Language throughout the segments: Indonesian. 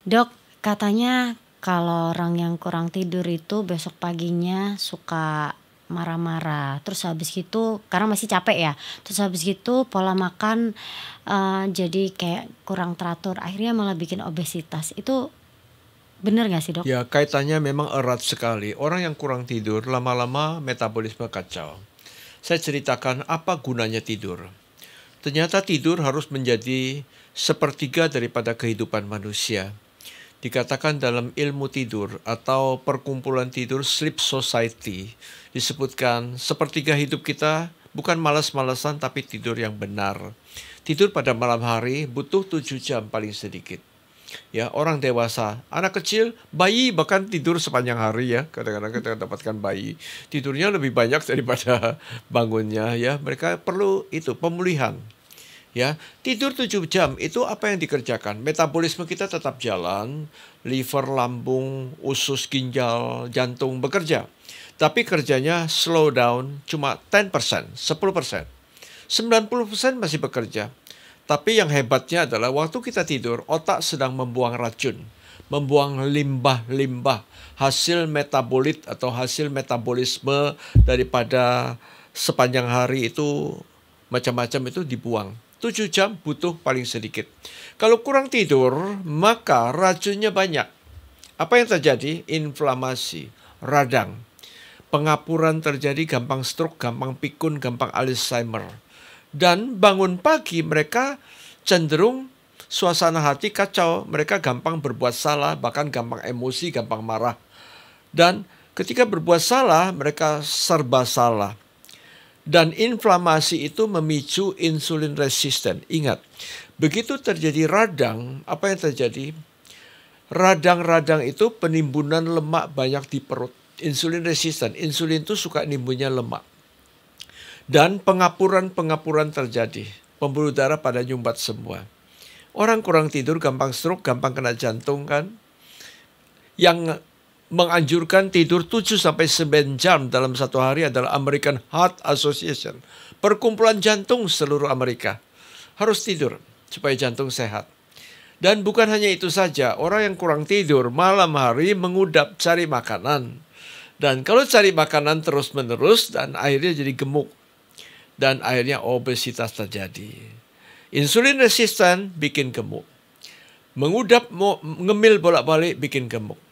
Dok, katanya kalau orang yang kurang tidur itu besok paginya suka marah-marah, terus habis gitu karena masih capek ya, terus habis gitu pola makan, jadi kayak kurang teratur, akhirnya malah bikin obesitas. Itu bener nggak sih, Dok? Ya, kaitannya memang erat sekali. Orang yang kurang tidur lama-lama metabolisme kacau. Saya ceritakan apa gunanya tidur. Ternyata tidur harus menjadi sepertiga daripada kehidupan manusia. Dikatakan dalam ilmu tidur atau perkumpulan tidur Sleep Society, disebutkan sepertiga hidup kita bukan malas-malasan tapi tidur yang benar. Tidur pada malam hari butuh 7 jam paling sedikit. Ya, orang dewasa, anak kecil, bayi bahkan tidur sepanjang hari ya. Kadang-kadang kita dapatkan bayi tidurnya lebih banyak daripada bangunnya ya. Mereka perlu itu pemulihan. Ya, tidur 7 jam itu apa yang dikerjakan? Metabolisme kita tetap jalan, liver, lambung, usus, ginjal, jantung bekerja. Tapi kerjanya slow down cuma 10%, 10%. 90% masih bekerja. Tapi yang hebatnya adalah waktu kita tidur, otak sedang membuang racun, membuang limbah-limbah, hasil metabolit atau hasil metabolisme daripada sepanjang hari itu macam-macam itu dibuang. 7 jam butuh paling sedikit. Kalau kurang tidur, maka racunnya banyak. Apa yang terjadi? Inflamasi, radang. Pengapuran terjadi, gampang stroke, gampang pikun, gampang Alzheimer. Dan bangun pagi mereka cenderung suasana hati kacau. Mereka gampang berbuat salah, bahkan gampang emosi, gampang marah. Dan ketika berbuat salah, mereka serba salah. Dan inflamasi itu memicu insulin resisten. Ingat, begitu terjadi radang, apa yang terjadi? Radang-radang itu penimbunan lemak banyak di perut. Insulin resisten. Insulin itu suka nimbunnya lemak. Dan pengapuran-pengapuran terjadi. Pembuluh darah pada nyumbat semua. Orang kurang tidur gampang stroke, gampang kena jantung kan. Yang menganjurkan tidur 7-9 jam dalam satu hari adalah American Heart Association. Perkumpulan jantung seluruh Amerika. Harus tidur supaya jantung sehat. Dan bukan hanya itu saja, orang yang kurang tidur malam hari mengudap cari makanan. Dan kalau cari makanan terus-menerus dan akhirnya jadi gemuk. Dan akhirnya obesitas terjadi. Insulin resisten bikin gemuk. Mengudap, ngemil bolak-balik bikin gemuk.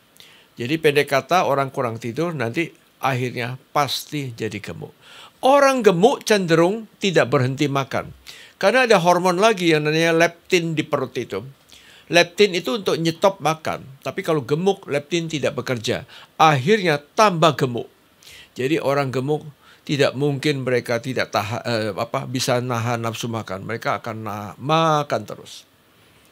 Jadi pendek kata orang kurang tidur nanti akhirnya pasti jadi gemuk. Orang gemuk cenderung tidak berhenti makan. Karena ada hormon lagi yang namanya leptin di perut itu. Leptin itu untuk nyetop makan. Tapi kalau gemuk, leptin tidak bekerja. Akhirnya tambah gemuk. Jadi orang gemuk tidak mungkin mereka tidak bisa nahan nafsu makan. Mereka akan makan terus.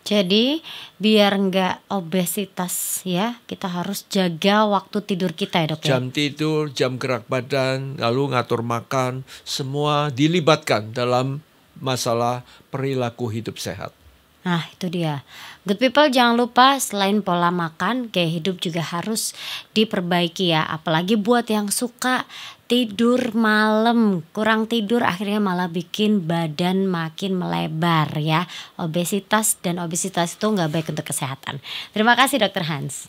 Jadi biar nggak obesitas ya, kita harus jaga waktu tidur kita ya, Dok, ya? Jam tidur, jam gerak badan, lalu ngatur makan, semua dilibatkan dalam masalah perilaku hidup sehat. Nah, itu dia. Good people, jangan lupa selain pola makan, gaya hidup juga harus diperbaiki ya. Apalagi buat yang suka tidur malam, kurang tidur akhirnya malah bikin badan makin melebar ya. Obesitas dan obesitas itu nggak baik untuk kesehatan. Terima kasih Dokter Hans.